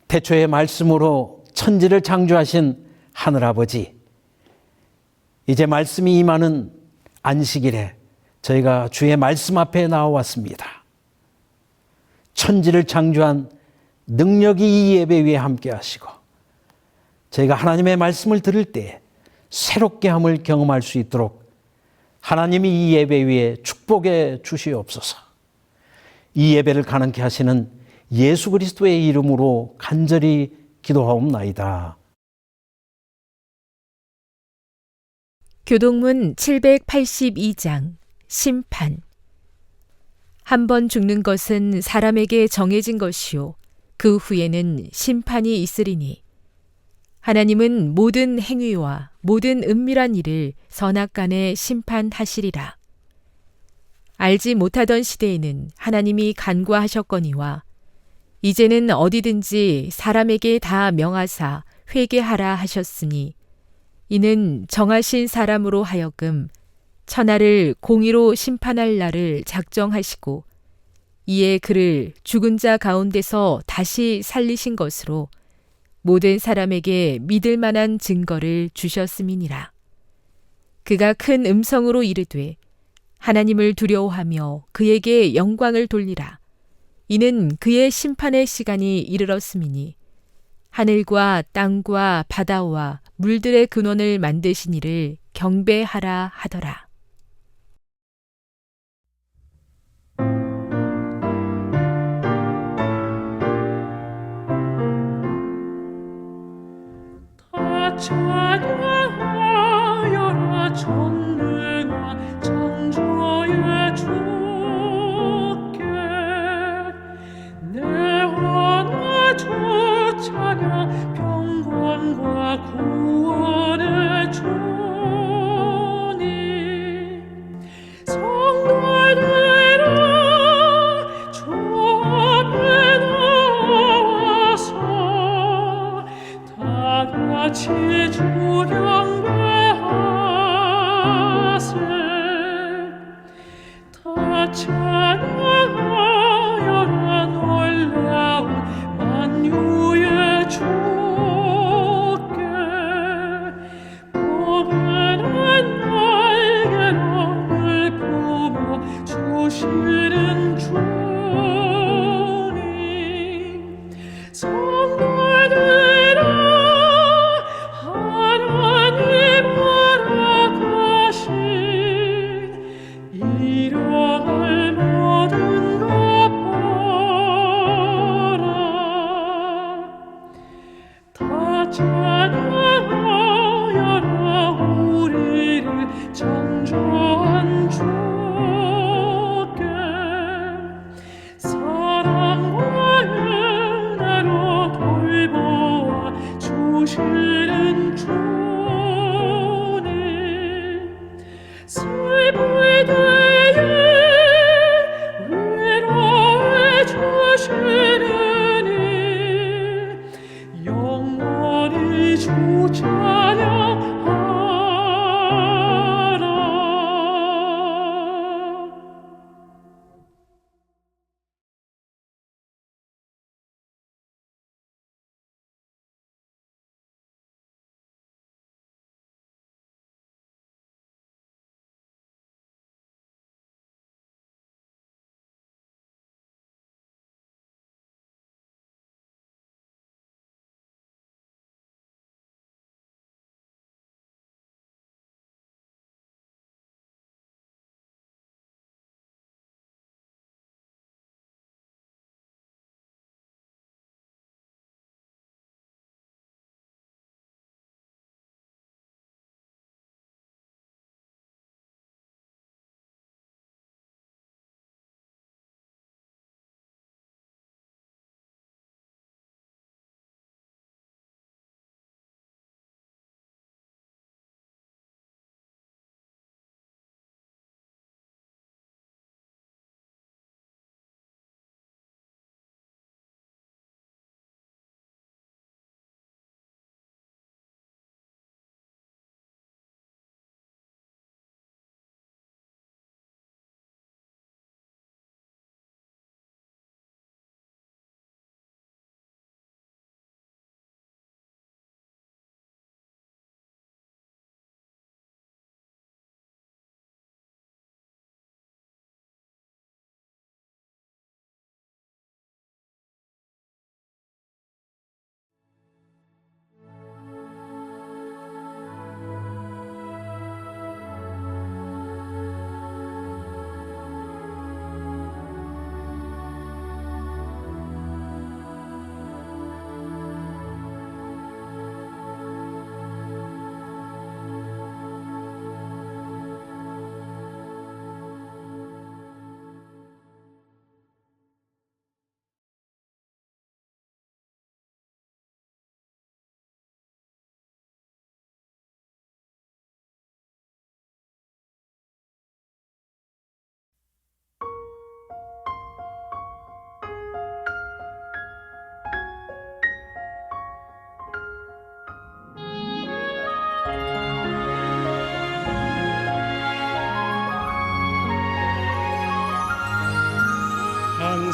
태초의 말씀으로 천지를 창조하신 하늘아버지, 이제 말씀이 임하는 안식일에 저희가 주의 말씀 앞에 나와왔습니다. 천지를 창조한 능력이 이 예배 위에 함께 하시고 저희가 하나님의 말씀을 들을 때 새롭게 함을 경험할 수 있도록 하나님이 이 예배 위에 축복해 주시옵소서. 이 예배를 가능케 하시는 예수 그리스도의 이름으로 간절히 기도하옵나이다. 교동문 782장 심판. 한 번 죽는 것은 사람에게 정해진 것이요 그 후에는 심판이 있으리니 하나님은 모든 행위와 모든 은밀한 일을 선악간에 심판하시리라. 알지 못하던 시대에는 하나님이 간과하셨거니와 이제는 어디든지 사람에게 다 명하사 회개하라 하셨으니 이는 정하신 사람으로 하여금 천하를 공의로 심판할 날을 작정하시고 이에 그를 죽은 자 가운데서 다시 살리신 것으로 모든 사람에게 믿을 만한 증거를 주셨음이니라. 그가 큰 음성으로 이르되 하나님을 두려워하며 그에게 영광을 돌리라. 이는 그의 심판의 시간이 이르렀음이니 하늘과 땅과 바다와 물들의 근원을 만드신 이를 경배하라 하더라. 찬양하여라 전능한 창조의 주께 내 하나 주 찬양 평강과 구원의 주님 성도들아 주 앞에 나와서 다 같이 주 경배하세 다 찬양하여라 놀라운 만유의 주께 포근한 날개로 늘 품어 주시는 주님 성도들아 하나님 허락하신 잃어갈 모든 것 보라 다 찬양하여라 우리를 창조한 주께 사랑과 은혜로 돌보아 주시는 주님 슬플 때에 위로해 주시는 이 영원히 주 찬양하라.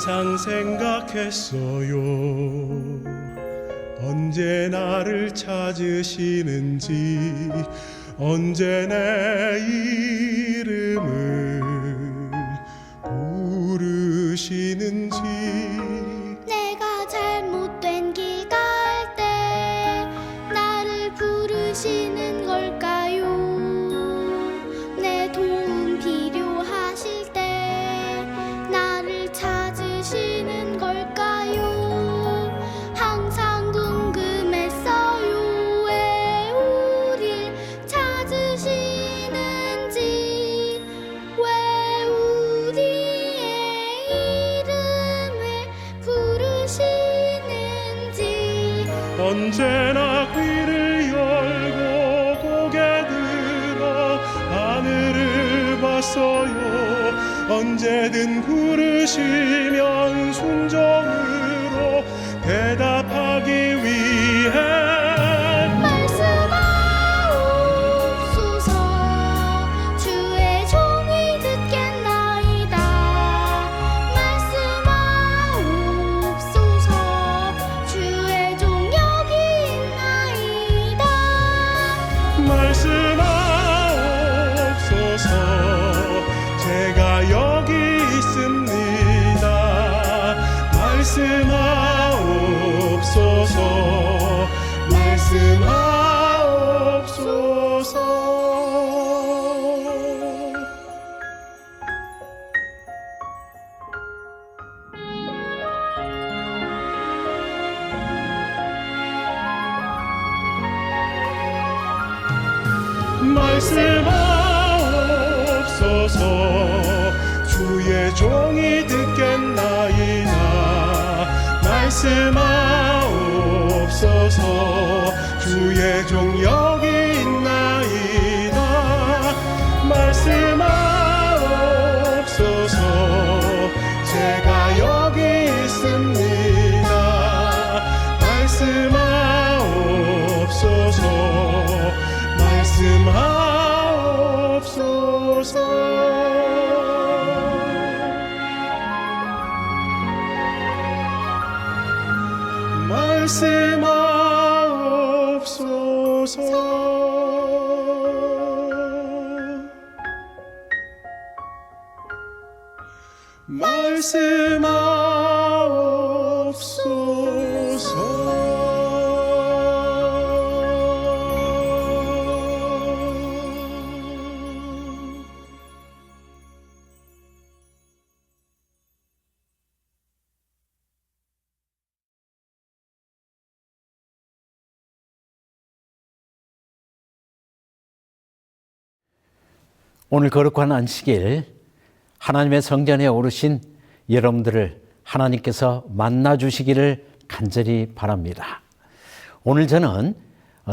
항상 생각했어요. 언제 나를 찾으시는지, 언제 내 이름을 부르시는지. 내가 잘못된 길 갈 때 나를 부르시는 걸까요? 내 도움 필요하실 때 나를 찾으시는 걸까요? 항상 궁금했어요. 왜 우릴 찾으시는지, 왜 우리의 이름을 부르시는지. 언제나 귀를 열고 고개 들어 하늘을 봤어요. 언제든 부르시면 순종으로 대답하기 위해 말씀하옵소서. 주의 종이 듣겠나이다. 말씀하옵소서. 주의 종 여기 있나이다. 말씀하옵소서. 제가 여기 있습니다. 말씀하옵소서. 말씀하옵소서. 말씀하옵소서. 주의 종이 듣겠나이다. 말씀하옵소서. 주의 종 여기 있나이다. 말씀하옵소서. 제가 여기 있습니다. 말씀하옵소서. 말씀하옵소서. 말씀하옵소서. 오늘 거룩한 안식일 하나님의 성전에 오르신 여러분들을 하나님께서 만나주시기를 간절히 바랍니다. 오늘 저는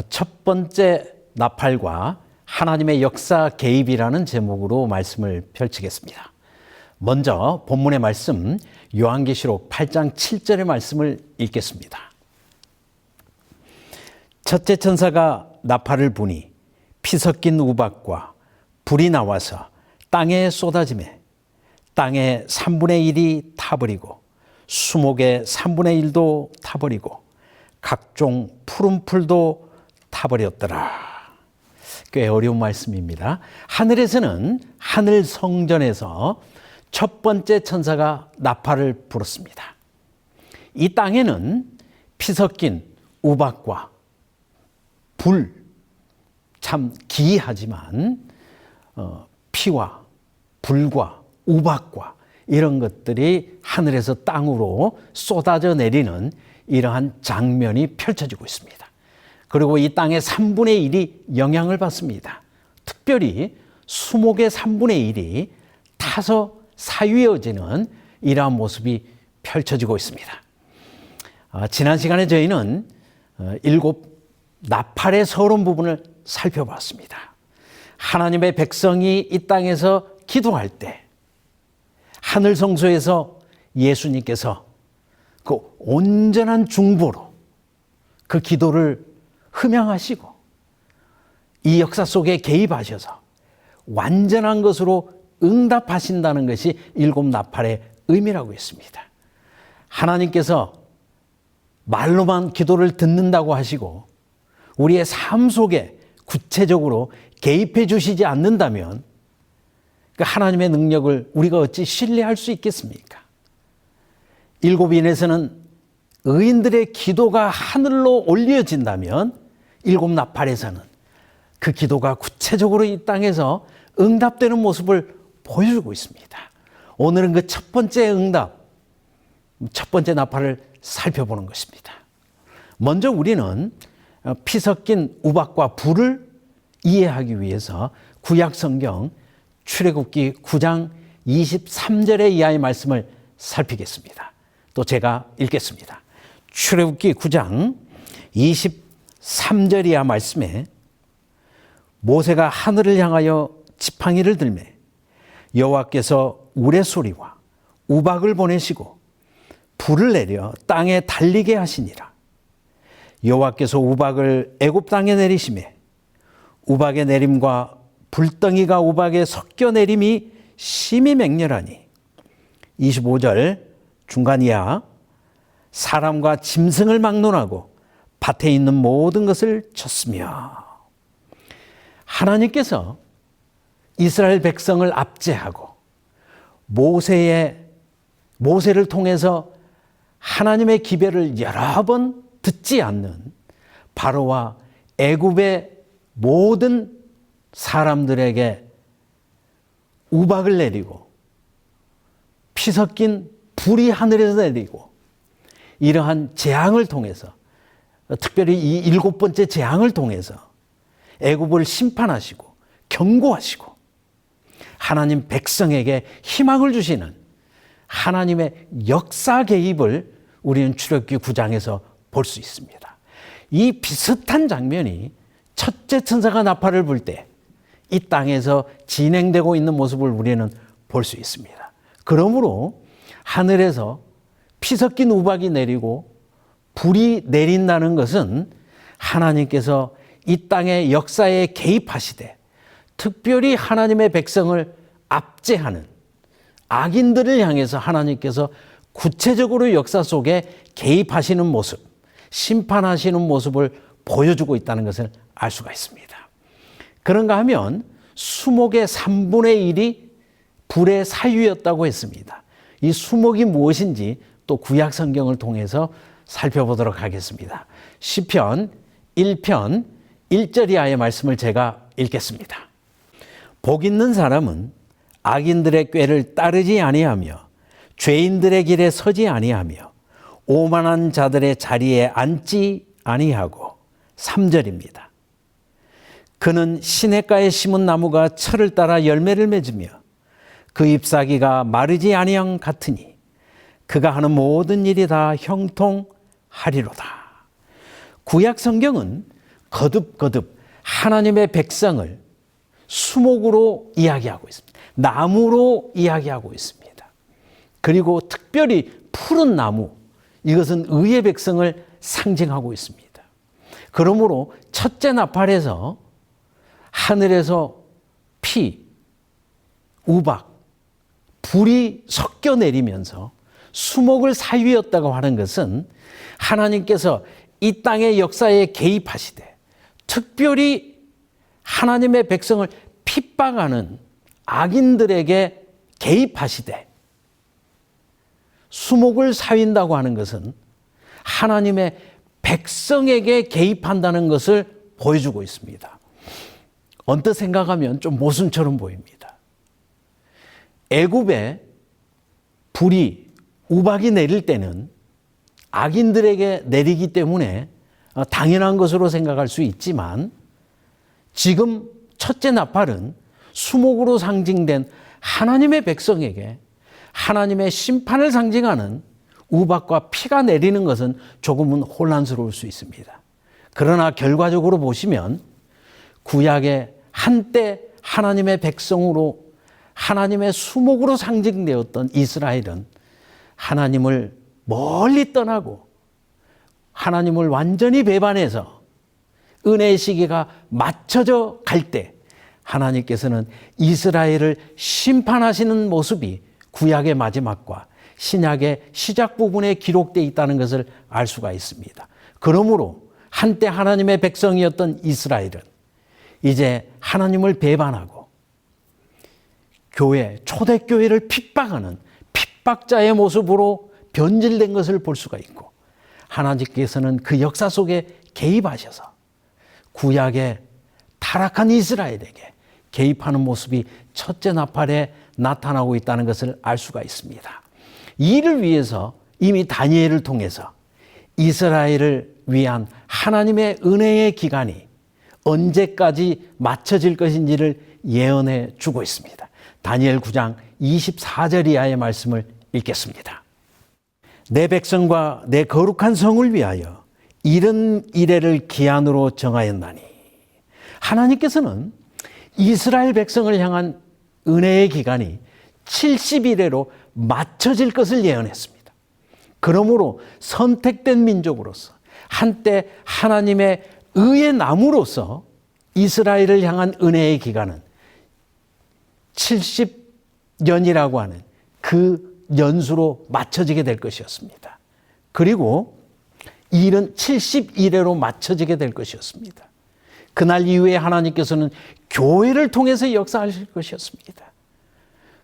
첫 번째 나팔과 하나님의 역사 개입이라는 제목으로 말씀을 펼치겠습니다. 먼저 본문의 말씀 요한계시록 8장 7절의 말씀을 읽겠습니다. 첫째 천사가 나팔을 부니 피 섞인 우박과 불이 나와서 땅에 쏟아지매 땅의 3분의 1이 타버리고 수목의 3분의 1도 타버리고 각종 푸른 풀도 타버렸더라. 꽤 어려운 말씀입니다. 하늘에서는 하늘 성전에서 첫 번째 천사가 나팔을 불었습니다. 이 땅에는 피 섞인 우박과 불, 참 기이하지만 피와 불과 우박과 이런 것들이 하늘에서 땅으로 쏟아져 내리는 이러한 장면이 펼쳐지고 있습니다. 그리고 이 땅의 3분의 1이 영향을 받습니다. 특별히 수목의 3분의 1이 타서 사유해지는 이러한 모습이 펼쳐지고 있습니다. 지난 시간에 저희는 7 나팔의 서론 부분을 살펴봤습니다. 하나님의 백성이 이 땅에서 기도할 때 하늘 성소에서 예수님께서 그 온전한 중보로 그 기도를 흠양하시고 이 역사 속에 개입하셔서 완전한 것으로 응답하신다는 것이 7 나팔의 의미라고 했습니다. 하나님께서 말로만 기도를 듣는다고 하시고 우리의 삶 속에 구체적으로 개입해 주시지 않는다면 그 하나님의 능력을 우리가 어찌 신뢰할 수 있겠습니까? 일곱인에서는 의인들의 기도가 하늘로 올려진다면 일곱 나팔에서는 그 기도가 구체적으로 이 땅에서 응답되는 모습을 보여주고 있습니다. 오늘은 그 첫 번째 응답, 첫 번째 나팔을 살펴보는 것입니다. 먼저 우리는 피 섞인 우박과 불을 이해하기 위해서 구약 성경 출애굽기 9장 23절의 이하의 말씀을 살피겠습니다. 또 제가 읽겠습니다. 출애굽기 9장 23절 이하 말씀에 모세가 하늘을 향하여 지팡이를 들매 여호와께서 우레소리와 우박을 보내시고 불을 내려 땅에 달리게 하시니라. 여호와께서 우박을 애굽 땅에 내리시매 우박의 내림과 불덩이가 우박에 섞여 내림이 심히 맹렬하니 25절 중간 이하 사람과 짐승을 막론하고 밭에 있는 모든 것을 쳤으며 하나님께서 이스라엘 백성을 압제하고 모세를 통해서 하나님의 기별을 여러 번 듣지 않는 바로와 애굽의 모든 사람들에게 우박을 내리고 피 섞인 불이 하늘에서 내리고 이러한 재앙을 통해서 특별히 이 일곱 번째 재앙을 통해서 애굽을 심판하시고 경고하시고 하나님 백성에게 희망을 주시는 하나님의 역사 개입을 우리는 출애굽기 9장에서 볼 수 있습니다. 이 비슷한 장면이 첫째 천사가 나팔을 불 때 이 땅에서 진행되고 있는 모습을 우리는 볼 수 있습니다. 그러므로 하늘에서 피 섞인 우박이 내리고 불이 내린다는 것은 하나님께서 이 땅의 역사에 개입하시되 특별히 하나님의 백성을 압제하는 악인들을 향해서 하나님께서 구체적으로 역사 속에 개입하시는 모습, 심판하시는 모습을 보여주고 있다는 것을 알 수가 있습니다. 그런가 하면 수목의 3분의 1이 불의 사유였다고 했습니다. 이 수목이 무엇인지 또 구약 성경을 통해서 살펴보도록 하겠습니다. 시편 1편 1절 이하의 말씀을 제가 읽겠습니다. 복 있는 사람은 악인들의 꾀를 따르지 아니하며 죄인들의 길에 서지 아니하며 오만한 자들의 자리에 앉지 아니하고 3절입니다. 그는 시냇가에 심은 나무가 철을 따라 열매를 맺으며 그 잎사귀가 마르지 아니함 같으니 그가 하는 모든 일이 다 형통하리로다. 구약 성경은 거듭거듭 하나님의 백성을 수목으로 이야기하고 있습니다. 나무로 이야기하고 있습니다. 그리고 특별히 푸른 나무, 이것은 의의 백성을 상징하고 있습니다. 그러므로 첫째 나팔에서 하늘에서 피, 우박, 불이 섞여 내리면서 수목을 사유였다고 하는 것은 하나님께서 이 땅의 역사에 개입하시되 특별히 하나님의 백성을 핍박하는 악인들에게 개입하시되 수목을 사윈다고 하는 것은 하나님의 백성에게 개입한다는 것을 보여주고 있습니다. 언뜻 생각하면 좀 모순처럼 보입니다. 애굽에 불이 우박이 내릴 때는 악인들에게 내리기 때문에 당연한 것으로 생각할 수 있지만 지금 첫째 나팔은 수목으로 상징된 하나님의 백성에게 하나님의 심판을 상징하는 우박과 피가 내리는 것은 조금은 혼란스러울 수 있습니다. 그러나 결과적으로 보시면 구약의 한때 하나님의 백성으로 하나님의 수목으로 상징되었던 이스라엘은 하나님을 멀리 떠나고 하나님을 완전히 배반해서 은혜의 시기가 맞춰져 갈 때 하나님께서는 이스라엘을 심판하시는 모습이 구약의 마지막과 신약의 시작 부분에 기록되어 있다는 것을 알 수가 있습니다. 그러므로 한때 하나님의 백성이었던 이스라엘은 이제 하나님을 배반하고 교회, 초대교회를 핍박하는 핍박자의 모습으로 변질된 것을 볼 수가 있고, 하나님께서는 그 역사 속에 개입하셔서 구약의 타락한 이스라엘에게 개입하는 모습이 첫째 나팔에 나타나고 있다는 것을 알 수가 있습니다. 이를 위해서 이미 다니엘을 통해서 이스라엘을 위한 하나님의 은혜의 기간이 언제까지 맞춰질 것인지를 예언해 주고 있습니다. 다니엘 9장 24절 이하의 말씀을 읽겠습니다. 내 백성과 내 거룩한 성을 위하여 이른 이래를 기한으로 정하였나니, 하나님께서는 이스라엘 백성을 향한 은혜의 기간이 70일에로 맞춰질 것을 예언했습니다. 그러므로 선택된 민족으로서 한때 하나님의 의의 나무로서 이스라엘을 향한 은혜의 기간은 70년이라고 하는 그 연수로 맞춰지게 될 것이었습니다. 그리고 일은 70일에로 맞춰지게 될 것이었습니다. 그날 이후에 하나님께서는 교회를 통해서 역사하실 것이었습니다.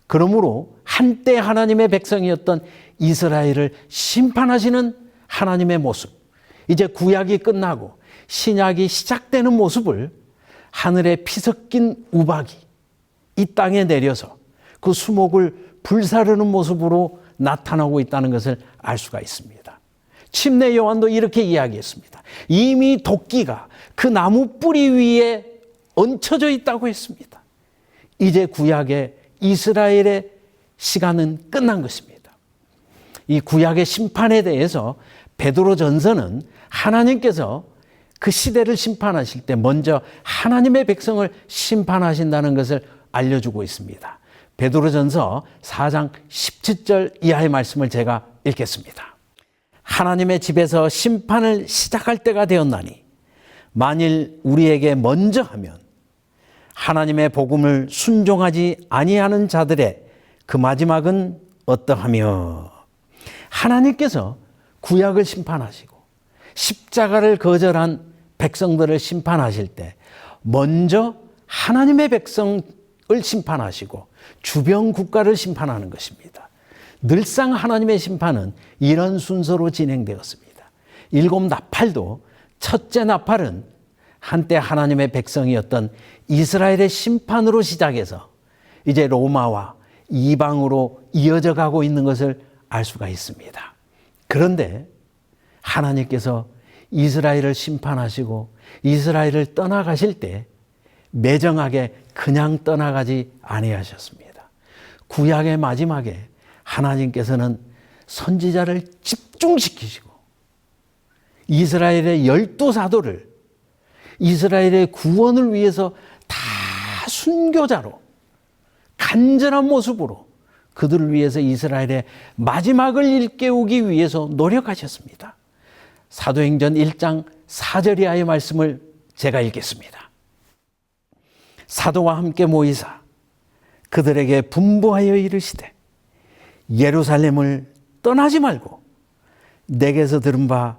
그러므로 한때 하나님의 백성이었던 이스라엘을 심판하시는 하나님의 모습, 이제 구약이 끝나고 신약이 시작되는 모습을 하늘에 피 섞인 우박이 이 땅에 내려서 그 수목을 불사르는 모습으로 나타나고 있다는 것을 알 수가 있습니다. 침례 요한도 이렇게 이야기했습니다. 이미 도끼가 그 나무 뿌리 위에 얹혀져 있다고 했습니다. 이제 구약의 이스라엘의 시간은 끝난 것입니다. 이 구약의 심판에 대해서 베드로전서는 하나님께서 그 시대를 심판하실 때 먼저 하나님의 백성을 심판하신다는 것을 알려주고 있습니다. 베드로전서 4장 17절 이하의 말씀을 제가 읽겠습니다. 하나님의 집에서 심판을 시작할 때가 되었나니 만일 우리에게 먼저 하면 하나님의 복음을 순종하지 아니하는 자들의 그 마지막은 어떠하며, 하나님께서 구약을 심판하시고 십자가를 거절한 백성들을 심판하실 때 먼저 하나님의 백성을 심판하시고 주변 국가를 심판하는 것입니다. 늘상 하나님의 심판은 이런 순서로 진행되었습니다. 7 나팔도 첫째 나팔은 한때 하나님의 백성이었던 이스라엘의 심판으로 시작해서 이제 로마와 이방으로 이어져 가고 있는 것을 알 수가 있습니다. 그런데 하나님께서 이스라엘을 심판하시고 이스라엘을 떠나가실 때 매정하게 그냥 떠나가지 아니하셨습니다. 구약의 마지막에 하나님께서는 선지자를 집중시키시고 이스라엘의 12사도를 이스라엘의 구원을 위해서 다 순교자로 간절한 모습으로 그들을 위해서 이스라엘의 마지막을 일깨우기 위해서 노력하셨습니다. 사도행전 1장 4절 이하의 말씀을 제가 읽겠습니다. 사도와 함께 모이사 그들에게 분부하여 이르시되 예루살렘을 떠나지 말고 내게서 들은 바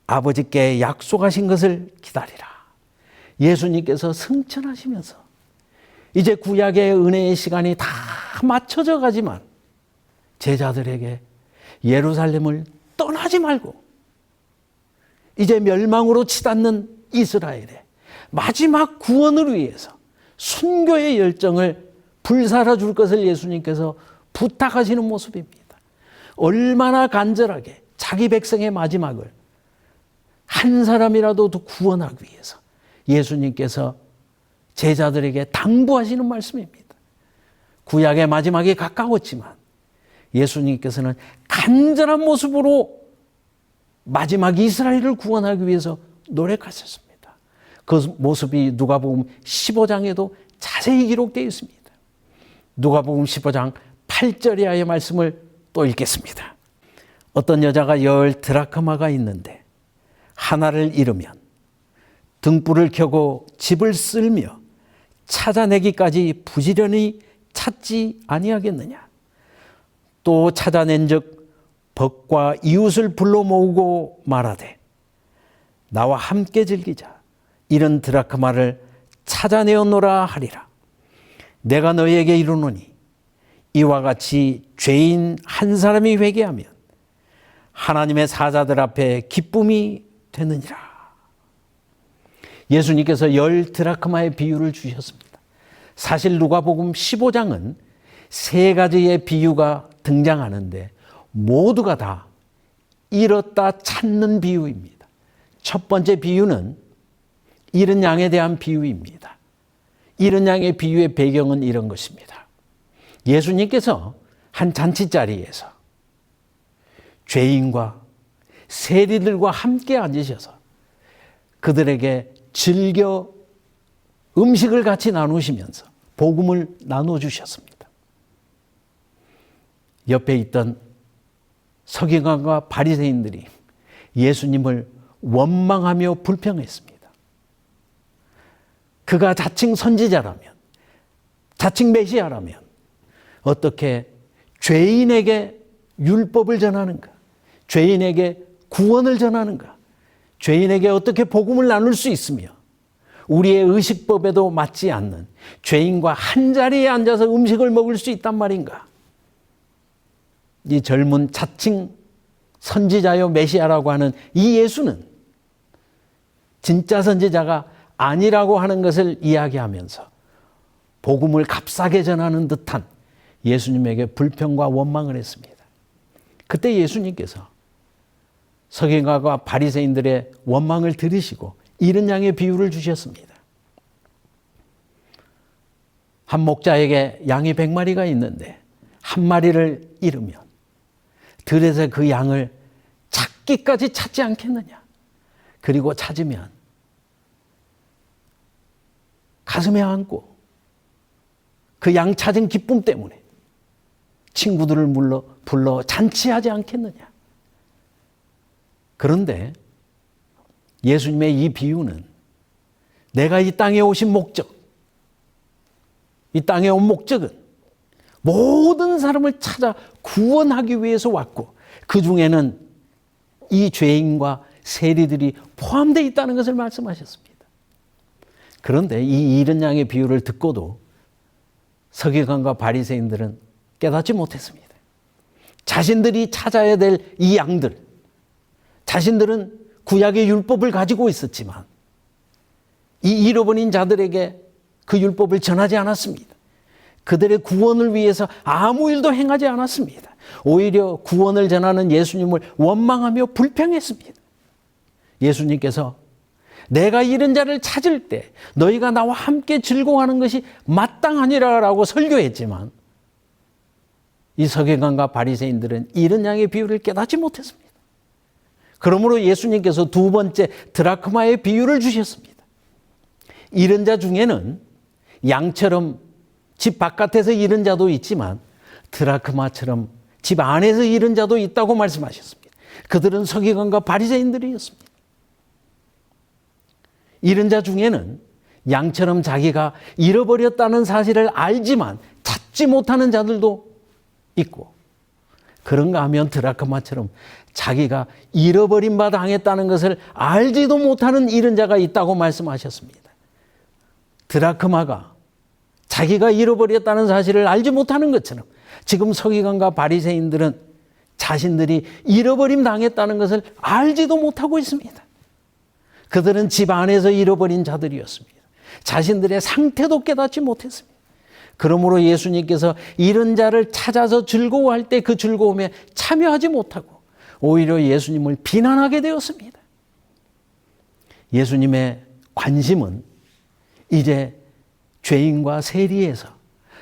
아버지께 약속하신 것을 기다리라. 예수님께서 승천하시면서 이제 구약의 은혜의 시간이 다 맞춰져 가지만 제자들에게 예루살렘을 떠나지 말고 이제 멸망으로 치닫는 이스라엘의 마지막 구원을 위해서 순교의 열정을 불살아 줄 것을 예수님께서 부탁하시는 모습입니다. 얼마나 간절하게 자기 백성의 마지막을 한 사람이라도 더 구원하기 위해서 예수님께서 제자들에게 당부하시는 말씀입니다. 구약의 마지막이 가까웠지만 예수님께서는 간절한 모습으로 마지막 이스라엘을 구원하기 위해서 노력하셨습니다. 그 모습이 누가복음 15장에도 자세히 기록되어 있습니다. 누가복음 15장 8절 이하의 말씀을 또 읽겠습니다. 어떤 여자가 10 드라크마가 있는데 하나를 잃으면 등불을 켜고 집을 쓸며 찾아내기까지 부지런히 찾지 아니하겠느냐. 또 찾아낸즉 벗과 이웃을 불러 모으고 말하되 나와 함께 즐기자. 이런 드라크마를 찾아내었노라 하리라. 내가 너희에게 이르노니 이와 같이 죄인 한 사람이 회개하면 하나님의 사자들 앞에 기쁨이 되느니라. 예수님께서 10드라크마의 비유를 주셨습니다. 사실 누가복음 15장은 3가지의 비유가 등장하는데 모두가 다 잃었다 찾는 비유입니다. 첫 번째 비유는 잃은 양에 대한 비유입니다. 잃은 양의 비유의 배경은 이런 것입니다. 예수님께서 한 잔치자리에서 죄인과 세리들과 함께 앉으셔서 그들에게 즐겨 음식을 같이 나누시면서 복음을 나눠주셨습니다. 옆에 있던 서기관과 바리새인들이 예수님을 원망하며 불평했습니다. 그가 자칭 선지자라면, 자칭 메시아라면 어떻게 죄인에게 율법을 전하는가? 죄인에게 구원을 전하는가? 죄인에게 어떻게 복음을 나눌 수 있으며 우리의 의식법에도 맞지 않는 죄인과 한 자리에 앉아서 음식을 먹을 수 있단 말인가? 이 젊은 자칭 선지자요 메시아라고 하는 이 예수는 진짜 선지자가 아니라고 하는 것을 이야기하면서 복음을 값싸게 전하는 듯한 예수님에게 불평과 원망을 했습니다. 그때 예수님께서 서기관과 바리새인들의 원망을 들으시고 잃은 양의 비유를 주셨습니다. 한 목자에게 양이 100마리가 있는데 한 마리를 잃으면 들에서 그 양을 찾기까지 찾지 않겠느냐? 그리고 찾으면 가슴에 안고 그 양 찾은 기쁨 때문에 친구들을 불러 잔치하지 않겠느냐? 그런데 예수님의 이 비유는 내가 이 땅에 오신 목적, 이 땅에 온 목적은 모든 사람을 찾아 구원하기 위해서 왔고 그 중에는 이 죄인과 세리들이 포함되어 있다는 것을 말씀하셨습니다. 그런데 이 잃은 양의 비유를 듣고도 서기관과 바리새인들은 깨닫지 못했습니다. 자신들이 찾아야 될 이 양들, 자신들은 구약의 율법을 가지고 있었지만 이 잃어버린 자들에게 그 율법을 전하지 않았습니다. 그들의 구원을 위해서 아무 일도 행하지 않았습니다. 오히려 구원을 전하는 예수님을 원망하며 불평했습니다. 예수님께서 내가 잃은 자를 찾을 때 너희가 나와 함께 즐거워하는 것이 마땅하니라라고 설교했지만 이 서기관과 바리새인들은 잃은 양의 비유를 깨닫지 못했습니다. 그러므로 예수님께서 두 번째 드라크마의 비유를 주셨습니다. 잃은 자 중에는 양처럼 집 바깥에서 잃은 자도 있지만 드라크마처럼 집 안에서 잃은 자도 있다고 말씀하셨습니다. 그들은 서기관과 바리새인들이었습니다. 잃은 자 중에는 양처럼 자기가 잃어버렸다는 사실을 알지만 찾지 못하는 자들도 있고, 그런가 하면 드라크마처럼 자기가 잃어버린 바 당했다는 것을 알지도 못하는 잃은 자가 있다고 말씀하셨습니다. 드라크마가 자기가 잃어버렸다는 사실을 알지 못하는 것처럼 지금 서기관과 바리새인들은 자신들이 잃어버림 당했다는 것을 알지도 못하고 있습니다. 그들은 집 안에서 잃어버린 자들이었습니다. 자신들의 상태도 깨닫지 못했습니다. 그러므로 예수님께서 잃은 자를 찾아서 즐거워할 때 그 즐거움에 참여하지 못하고 오히려 예수님을 비난하게 되었습니다. 예수님의 관심은 이제 죄인과 세리에서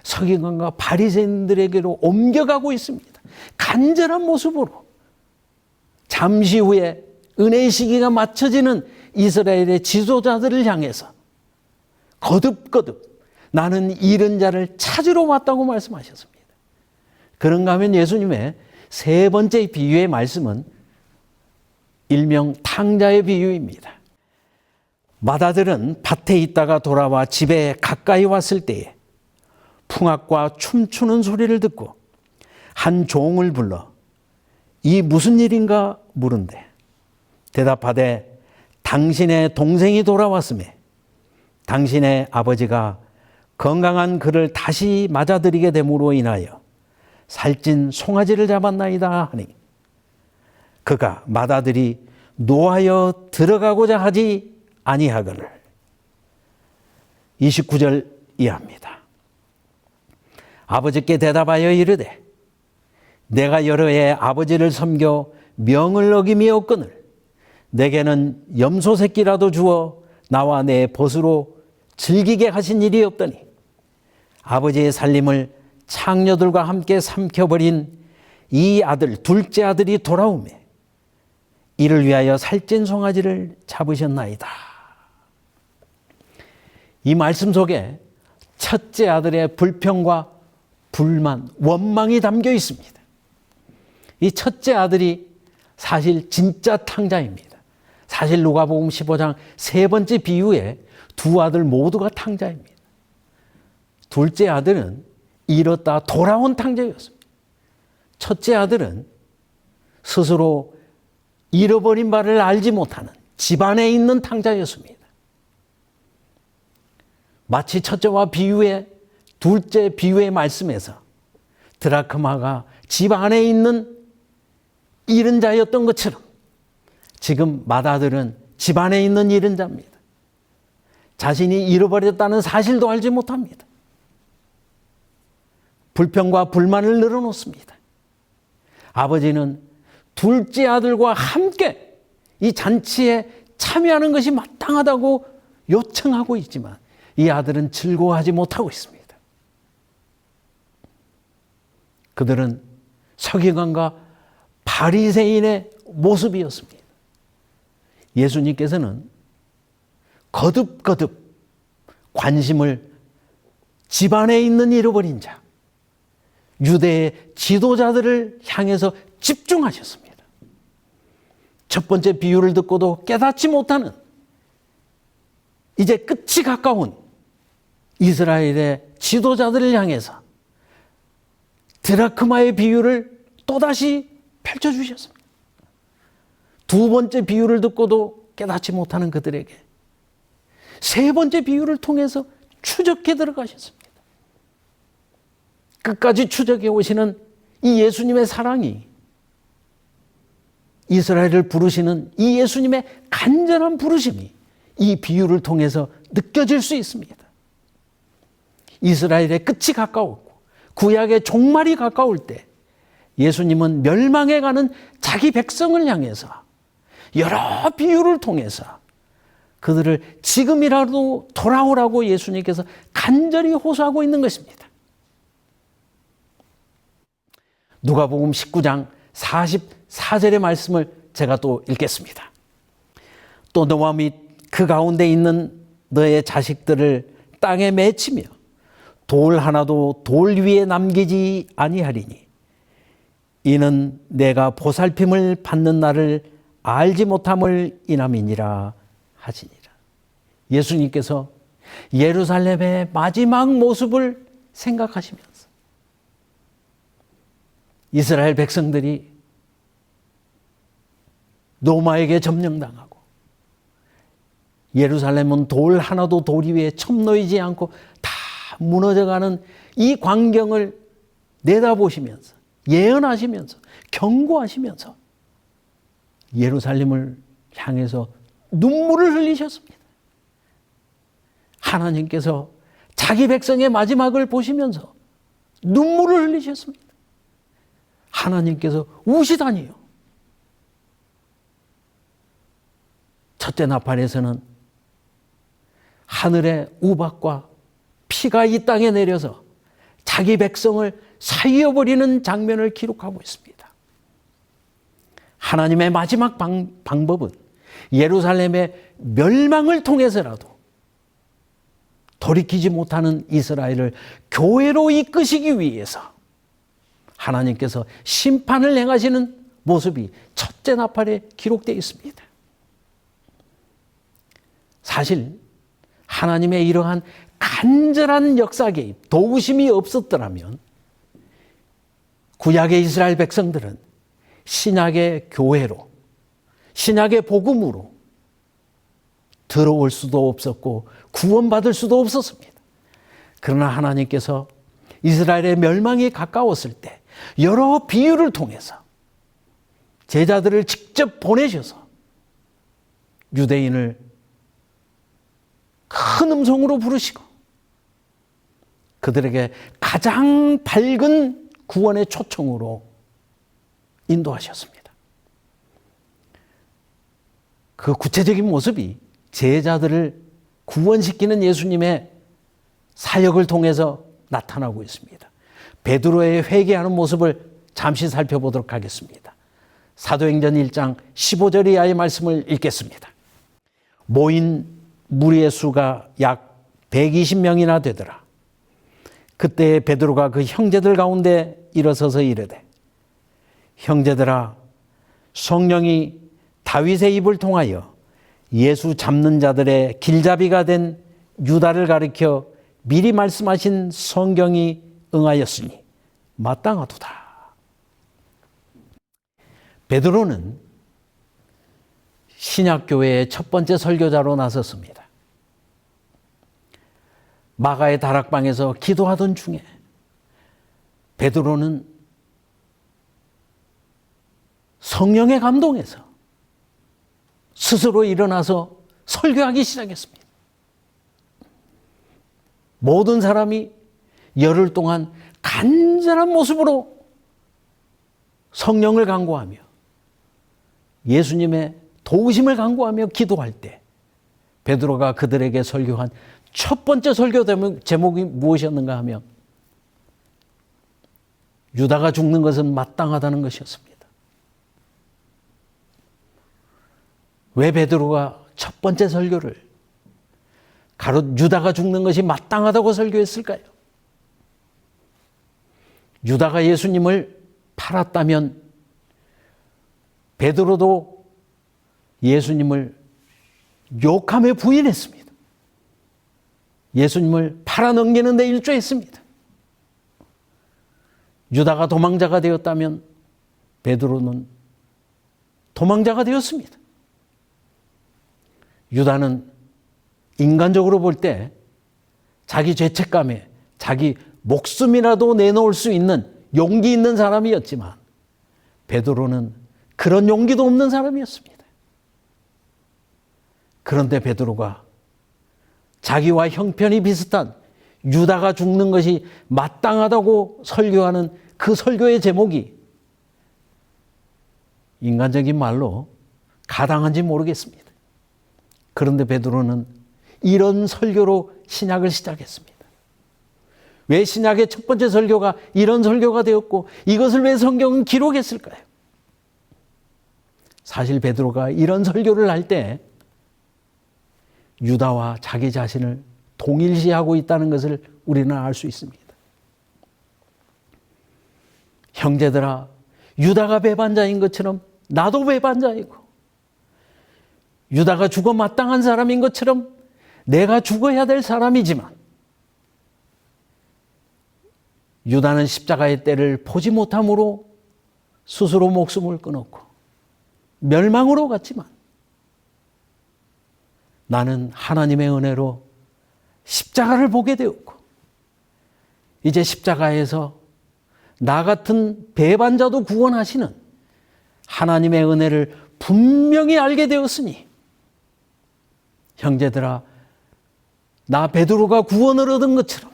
서기관과 바리새인들에게로 옮겨가고 있습니다. 간절한 모습으로 잠시 후에 은혜의 시기가 맞춰지는 이스라엘의 지도자들을 향해서 거듭거듭 나는 잃은 자를 찾으러 왔다고 말씀하셨습니다. 그런가 하면 예수님의 세 번째 비유의 말씀은 일명 탕자의 비유입니다. 마다들은 밭에 있다가 돌아와 집에 가까이 왔을 때에 풍악과 춤추는 소리를 듣고 한 종을 불러 이 무슨 일인가 물은데 대답하되 당신의 동생이 돌아왔음에 당신의 아버지가 건강한 그를 다시 맞아들이게 됨으로 인하여 살찐 송아지를 잡았나이다 하니 그가 맏아들이 노하여 들어가고자 하지 아니하거늘. 29절 이하입니다. 아버지께 대답하여 이르되 내가 여러 해 아버지를 섬겨 명을 어김이 없거늘 내게는 염소 새끼라도 주어 나와 내 벗으로 즐기게 하신 일이 없더니 아버지의 살림을 창녀들과 함께 삼켜버린 이 아들 둘째 아들이 돌아오매 이를 위하여 살찐 송아지를 잡으셨나이다. 이 말씀 속에 첫째 아들의 불평과 불만, 원망이 담겨 있습니다. 이 첫째 아들이 사실 진짜 탕자입니다. 사실 누가복음 15장 세 번째 비유에 두 아들 모두가 탕자입니다. 둘째 아들은 잃었다 돌아온 탕자였습니다. 첫째 아들은 스스로 잃어버린 바를 알지 못하는 집안에 있는 탕자였습니다. 마치 첫째와 비유의 둘째 비유의 말씀에서 드라크마가 집 안에 있는 잃은 자였던 것처럼 지금 맏아들은 집 안에 있는 잃은 자입니다. 자신이 잃어버렸다는 사실도 알지 못합니다. 불평과 불만을 늘어놓습니다. 아버지는 둘째 아들과 함께 이 잔치에 참여하는 것이 마땅하다고 요청하고 있지만 이 아들은 즐거워하지 못하고 있습니다. 그들은 서기관과 바리새인의 모습이었습니다. 예수님께서는 거듭거듭 관심을 집안에 있는 잃어버린 자, 유대의 지도자들을 향해서 집중하셨습니다. 첫 번째 비유를 듣고도 깨닫지 못하는 이제 끝이 가까운 이스라엘의 지도자들을 향해서 드라크마의 비유를 또다시 펼쳐주셨습니다. 두 번째 비유를 듣고도 깨닫지 못하는 그들에게 세 번째 비유를 통해서 추적해 들어가셨습니다. 끝까지 추적해 오시는 이 예수님의 사랑이 이스라엘을 부르시는 이 예수님의 간절한 부르심이 이 비유를 통해서 느껴질 수 있습니다. 이스라엘의 끝이 가까웠고 구약의 종말이 가까울 때 예수님은 멸망해가는 자기 백성을 향해서 여러 비유를 통해서 그들을 지금이라도 돌아오라고 예수님께서 간절히 호소하고 있는 것입니다. 누가복음 19장 44절의 말씀을 제가 또 읽겠습니다. 또 너와 및 그 가운데 있는 너의 자식들을 땅에 맺히며 돌 하나도 돌 위에 남기지 아니하리니 이는 내가 보살핌을 받는 날을 알지 못함을 인함이니라 하시니라. 예수님께서 예루살렘의 마지막 모습을 생각하시면서 이스라엘 백성들이 로마에게 점령당하고 예루살렘은 돌 하나도 돌 위에 첨놓이지 않고 다 무너져가는 이 광경을 내다보시면서 예언하시면서 경고하시면서 예루살렘을 향해서 눈물을 흘리셨습니다. 하나님께서 자기 백성의 마지막을 보시면서 눈물을 흘리셨습니다. 하나님께서 우시다니요. 첫째 나팔에서는 하늘의 우박과 피가 이 땅에 내려서 자기 백성을 사이어버리는 장면을 기록하고 있습니다. 하나님의 마지막 방법은 예루살렘의 멸망을 통해서라도 돌이키지 못하는 이스라엘을 교회로 이끄시기 위해서 하나님께서 심판을 행하시는 모습이 첫째 나팔에 기록되어 있습니다. 사실 하나님의 이러한 간절한 역사 개입, 도우심이 없었더라면 구약의 이스라엘 백성들은 신약의 교회로, 신약의 복음으로 들어올 수도 없었고 구원받을 수도 없었습니다. 그러나 하나님께서 이스라엘의 멸망이 가까웠을 때 여러 비유를 통해서 제자들을 직접 보내셔서 유대인을 큰 음성으로 부르시고 그들에게 가장 밝은 구원의 초청으로 인도하셨습니다. 그 구체적인 모습이 제자들을 구원시키는 예수님의 사역을 통해서 나타나고 있습니다. 베드로의 회개하는 모습을 잠시 살펴보도록 하겠습니다. 사도행전 1장 15절 이하의 말씀을 읽겠습니다. 모인 무리의 수가 약 120명이나 되더라. 그때 베드로가 그 형제들 가운데 일어서서 이르되 형제들아, 성령이 다윗의 입을 통하여 예수 잡는 자들의 길잡이가 된 유다를 가리켜 미리 말씀하신 성경이 응하였으니 마땅하도다. 베드로는 신약교회의 첫 번째 설교자로 나섰습니다. 마가의 다락방에서 기도하던 중에 베드로는 성령의 감동에서 스스로 일어나서 설교하기 시작했습니다. 모든 사람이 열흘 동안 간절한 모습으로 성령을 간구하며 예수님의 도우심을 간구하며 기도할 때 베드로가 그들에게 설교한 첫 번째 설교 제목이 무엇이었는가 하면 유다가 죽는 것은 마땅하다는 것이었습니다. 왜 베드로가 첫 번째 설교를 가롯 유다가 죽는 것이 마땅하다고 설교했을까요? 유다가 예수님을 팔았다면 베드로도 예수님을 욕하며 부인했습니다. 예수님을 팔아넘기는 데 일조했습니다. 유다가 도망자가 되었다면 베드로는 도망자가 되었습니다. 유다는 인간적으로 볼 때 자기 죄책감에 자기 목숨이라도 내놓을 수 있는 용기 있는 사람이었지만 베드로는 그런 용기도 없는 사람이었습니다. 그런데 베드로가 자기와 형편이 비슷한 유다가 죽는 것이 마땅하다고 설교하는 그 설교의 제목이 인간적인 말로 가당한지 모르겠습니다. 그런데 베드로는 이런 설교로 신약을 시작했습니다. 왜 신약의 첫 번째 설교가 이런 설교가 되었고 이것을 왜 성경은 기록했을까요? 사실 베드로가 이런 설교를 할 때 유다와 자기 자신을 동일시하고 있다는 것을 우리는 알 수 있습니다. 형제들아, 유다가 배반자인 것처럼 나도 배반자이고 유다가 죽어 마땅한 사람인 것처럼 내가 죽어야 될 사람이지만 유다는 십자가의 때를 보지 못함으로 스스로 목숨을 끊었고 멸망으로 갔지만 나는 하나님의 은혜로 십자가를 보게 되었고 이제 십자가에서 나 같은 배반자도 구원하시는 하나님의 은혜를 분명히 알게 되었으니 형제들아, 나 베드로가 구원을 얻은 것처럼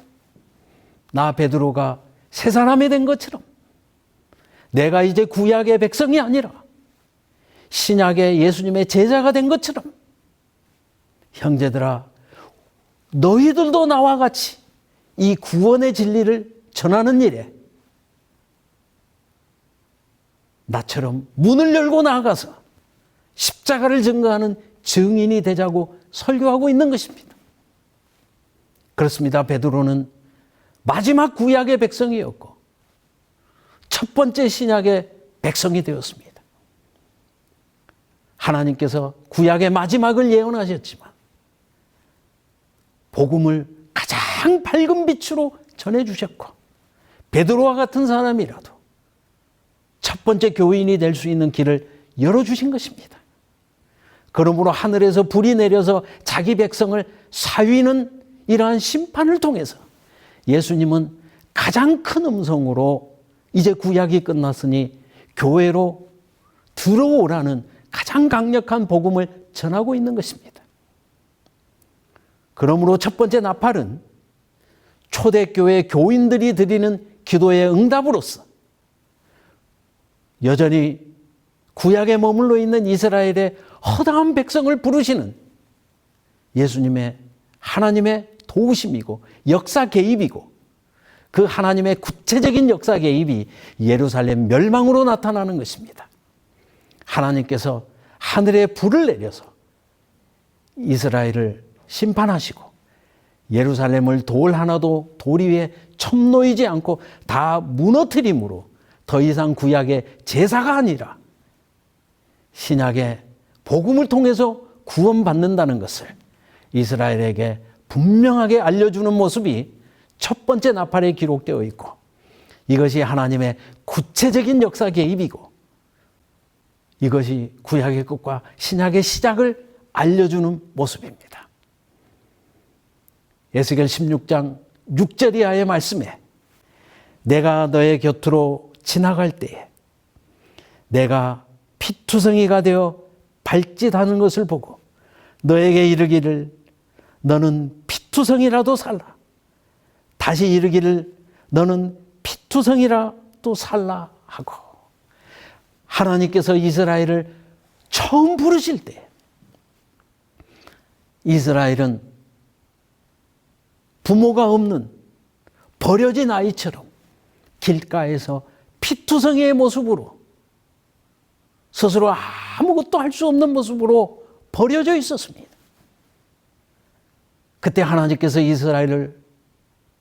나 베드로가 새 사람이 된 것처럼 내가 이제 구약의 백성이 아니라 신약의 예수님의 제자가 된 것처럼 형제들아, 너희들도 나와 같이 이 구원의 진리를 전하는 일에 나처럼 문을 열고 나아가서 십자가를 증거하는 증인이 되자고 설교하고 있는 것입니다. 그렇습니다. 베드로는 마지막 구약의 백성이었고 첫 번째 신약의 백성이 되었습니다. 하나님께서 구약의 마지막을 예언하셨지만 복음을 가장 밝은 빛으로 전해주셨고 베드로와 같은 사람이라도 첫 번째 교인이 될 수 있는 길을 열어주신 것입니다. 그러므로 하늘에서 불이 내려서 자기 백성을 사위는 이러한 심판을 통해서 예수님은 가장 큰 음성으로 이제 구약이 끝났으니 교회로 들어오라는 가장 강력한 복음을 전하고 있는 것입니다. 그러므로 첫 번째 나팔은 초대교회 교인들이 드리는 기도의 응답으로서 여전히 구약에 머물러 있는 이스라엘의 허다한 백성을 부르시는 예수님의 하나님의 도우심이고 역사 개입이고 그 하나님의 구체적인 역사 개입이 예루살렘 멸망으로 나타나는 것입니다. 하나님께서 하늘에 불을 내려서 이스라엘을 심판하시고 예루살렘을 돌 하나도 돌 위에 첨놓이지 않고 다 무너뜨림으로 더 이상 구약의 제사가 아니라 신약의 복음을 통해서 구원받는다는 것을 이스라엘에게 분명하게 알려주는 모습이 첫 번째 나팔에 기록되어 있고 이것이 하나님의 구체적인 역사 개입이고 이것이 구약의 끝과 신약의 시작을 알려주는 모습입니다. 에스겔 16장 6절 이하의 말씀에 내가 너의 곁으로 지나갈 때에 내가 피투성이가 되어 발짓하는 것을 보고 너에게 이르기를 너는 피투성이라도 살라. 다시 이르기를 너는 피투성이라도 살라 하고 하나님께서 이스라엘을 처음 부르실 때 이스라엘은 부모가 없는 버려진 아이처럼 길가에서 피투성이의 모습으로 스스로 아무것도 할 수 없는 모습으로 버려져 있었습니다. 그때 하나님께서 이스라엘을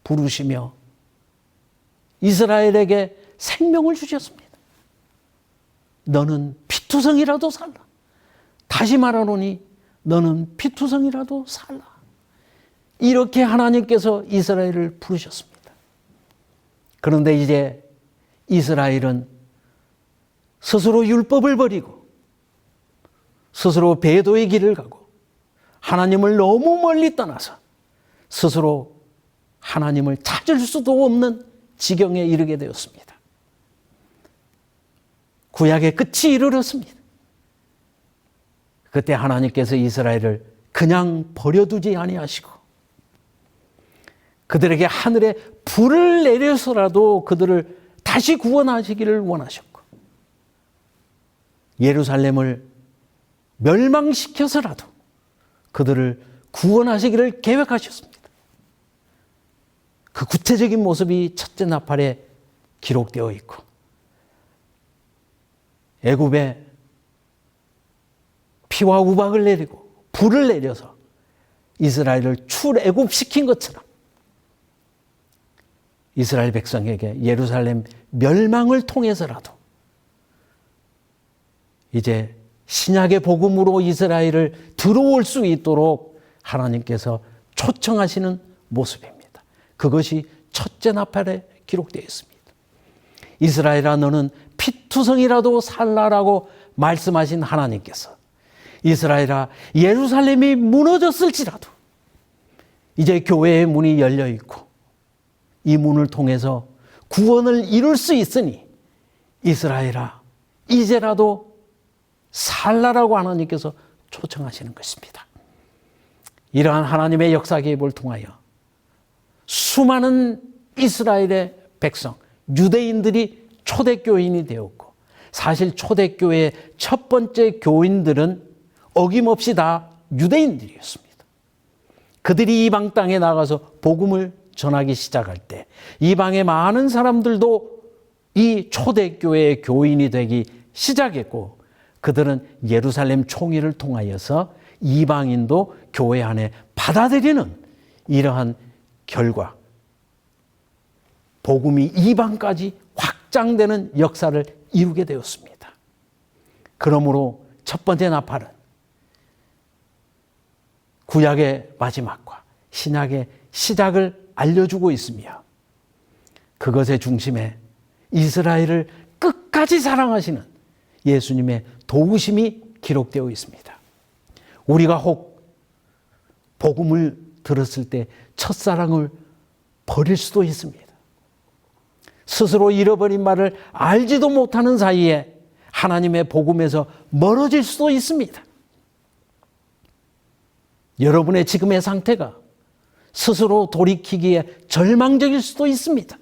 부르시며 이스라엘에게 생명을 주셨습니다. 너는 피투성이라도 살라. 다시 말하노니 너는 피투성이라도 살라. 이렇게 하나님께서 이스라엘을 부르셨습니다. 그런데 이제 이스라엘은 스스로 율법을 버리고 스스로 배도의 길을 가고 하나님을 너무 멀리 떠나서 스스로 하나님을 찾을 수도 없는 지경에 이르게 되었습니다. 구약의 끝이 이르렀습니다. 그때 하나님께서 이스라엘을 그냥 버려두지 아니하시고 그들에게 하늘에 불을 내려서라도 그들을 다시 구원하시기를 원하셨고 예루살렘을 멸망시켜서라도 그들을 구원하시기를 계획하셨습니다. 그 구체적인 모습이 첫째 나팔에 기록되어 있고 애굽에 피와 우박을 내리고 불을 내려서 이스라엘을 출애굽시킨 것처럼 이스라엘 백성에게 예루살렘 멸망을 통해서라도 이제 신약의 복음으로 이스라엘을 들어올 수 있도록 하나님께서 초청하시는 모습입니다. 그것이 첫째 나팔에 기록되어 있습니다. 이스라엘아 너는 피투성이라도 살라라고 말씀하신 하나님께서 이스라엘아 예루살렘이 무너졌을지라도 이제 교회의 문이 열려 있고 이 문을 통해서 구원을 이룰 수 있으니 이스라엘아 이제라도 살라라고 하나님께서 초청하시는 것입니다. 이러한 하나님의 역사 개입을 통하여 수많은 이스라엘의 백성, 유대인들이 초대교인이 되었고 사실 초대교회의 첫 번째 교인들은 어김없이 다 유대인들이었습니다. 그들이 이방 땅에 나가서 복음을 전하기 시작할 때 이방의 많은 사람들도 이 초대교회의 교인이 되기 시작했고 그들은 예루살렘 총회를 통하여서 이방인도 교회 안에 받아들이는 이러한 결과 복음이 이방까지 확장되는 역사를 이루게 되었습니다. 그러므로 첫 번째 나팔은 구약의 마지막과 신약의 시작을 알려주고 있으며 그것의 중심에 이스라엘을 끝까지 끝까지 사랑하시는 예수님의 도우심이 기록되어 있습니다. 우리가 혹 복음을 들었을 때 첫사랑을 버릴 수도 있습니다. 스스로 잃어버린 말을 알지도 못하는 사이에 하나님의 복음에서 멀어질 수도 있습니다. 여러분의 지금의 상태가 스스로 돌이키기에 절망적일 수도 있습니다.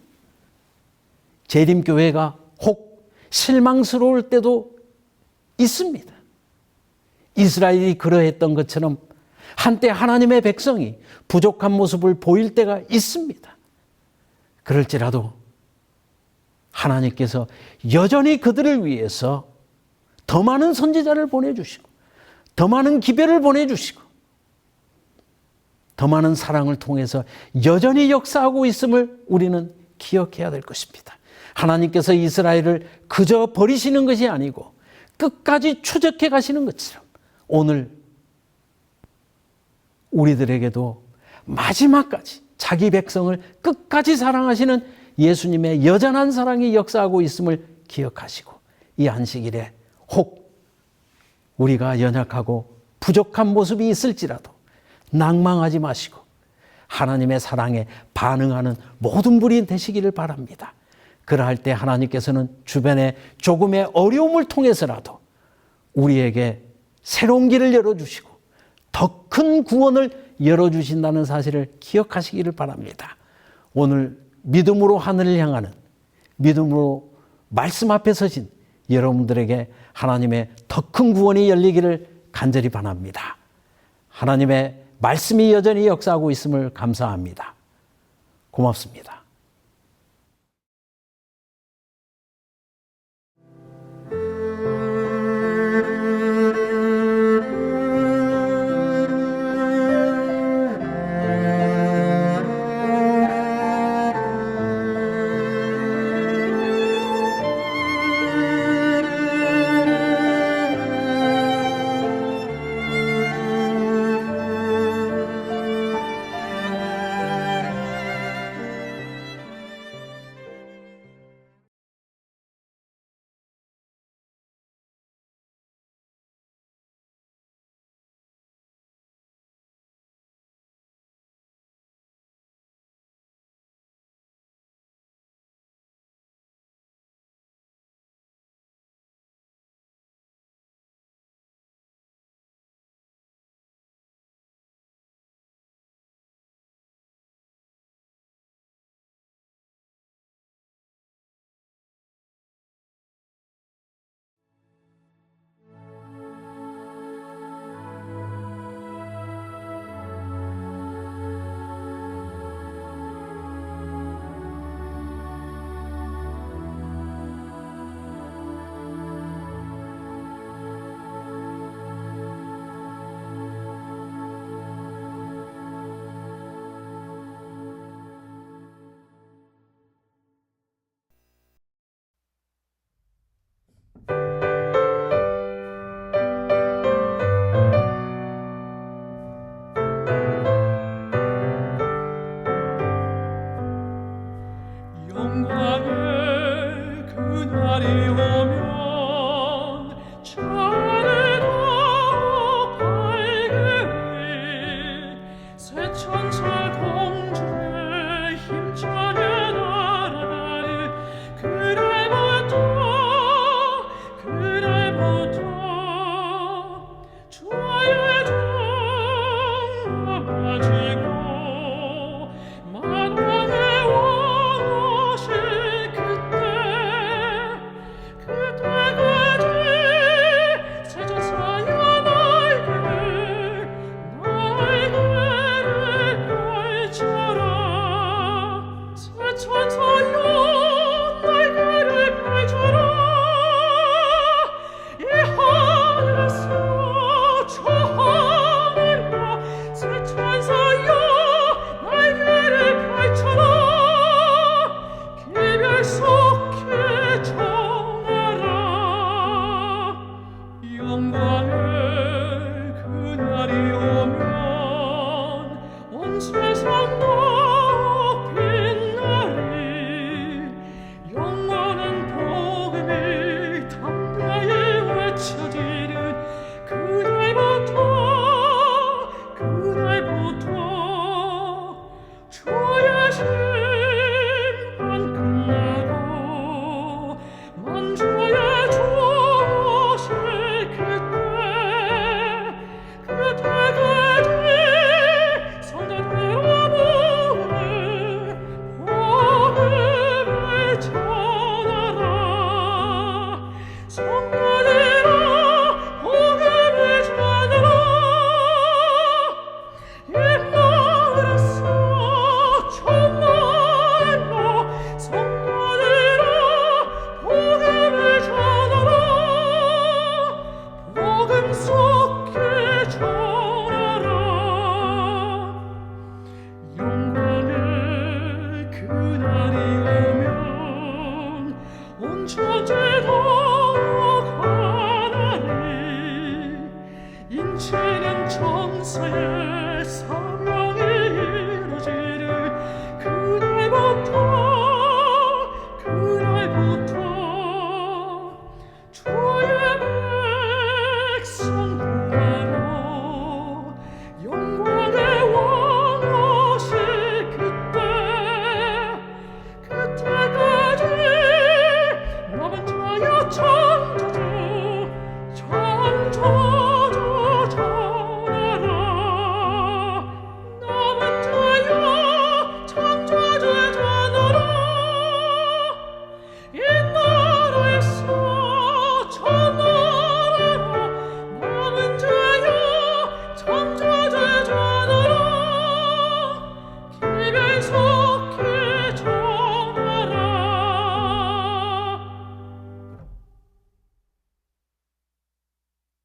재림교회가 혹 실망스러울 때도 있습니다. 이스라엘이 그러했던 것처럼 한때 하나님의 백성이 부족한 모습을 보일 때가 있습니다. 그럴지라도 하나님께서 여전히 그들을 위해서 더 많은 선지자를 보내주시고 더 많은 기별을 보내주시고 더 많은 사랑을 통해서 여전히 역사하고 있음을 우리는 기억해야 될 것입니다. 하나님께서 이스라엘을 그저 버리시는 것이 아니고 끝까지 추적해 가시는 것처럼 오늘 우리들에게도 마지막까지 자기 백성을 끝까지 사랑하시는 예수님의 여전한 사랑이 역사하고 있음을 기억하시고 이 안식일에 혹 우리가 연약하고 부족한 모습이 있을지라도 낭망하지 마시고 하나님의 사랑에 반응하는 모든 분이 되시기를 바랍니다. 그러할 때 하나님께서는 주변에 조금의 어려움을 통해서라도 우리에게 새로운 길을 열어주시고 더 큰 구원을 열어주신다는 사실을 기억하시기를 바랍니다. 오늘 믿음으로 하늘을 향하는 믿음으로 말씀 앞에 서신 여러분들에게 하나님의 더 큰 구원이 열리기를 간절히 바랍니다. 하나님의 말씀이 여전히 역사하고 있음을 감사합니다. 고맙습니다.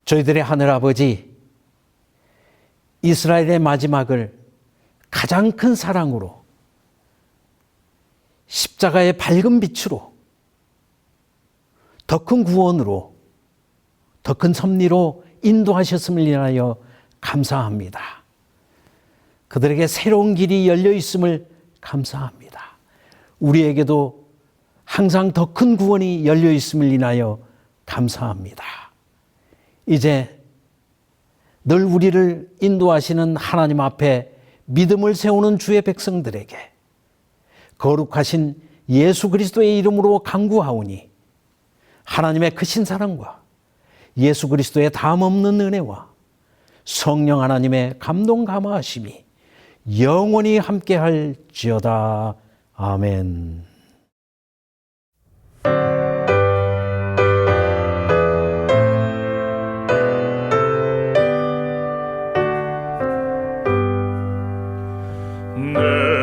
저희들의 하늘아버지, 이스라엘의 마지막을 가장 큰 사랑으로, 십자가의 밝은 빛으로, 더 큰 구원으로, 더 큰 섭리로 인도하셨음을 인하여 감사합니다. 그들에게 새로운 길이 열려 있음을 감사합니다. 우리에게도 항상 더 큰 구원이 열려 있음을 인하여 감사합니다. 이제 늘 우리를 인도하시는 하나님 앞에 믿음을 세우는 주의 백성들에게 거룩하신 예수 그리스도의 이름으로 간구하오니 하나님의 크신 사랑과 예수 그리스도의 담없는 은혜와 성령 하나님의 감동 감화하심이 영원히 함께할지어다. 아멘. 내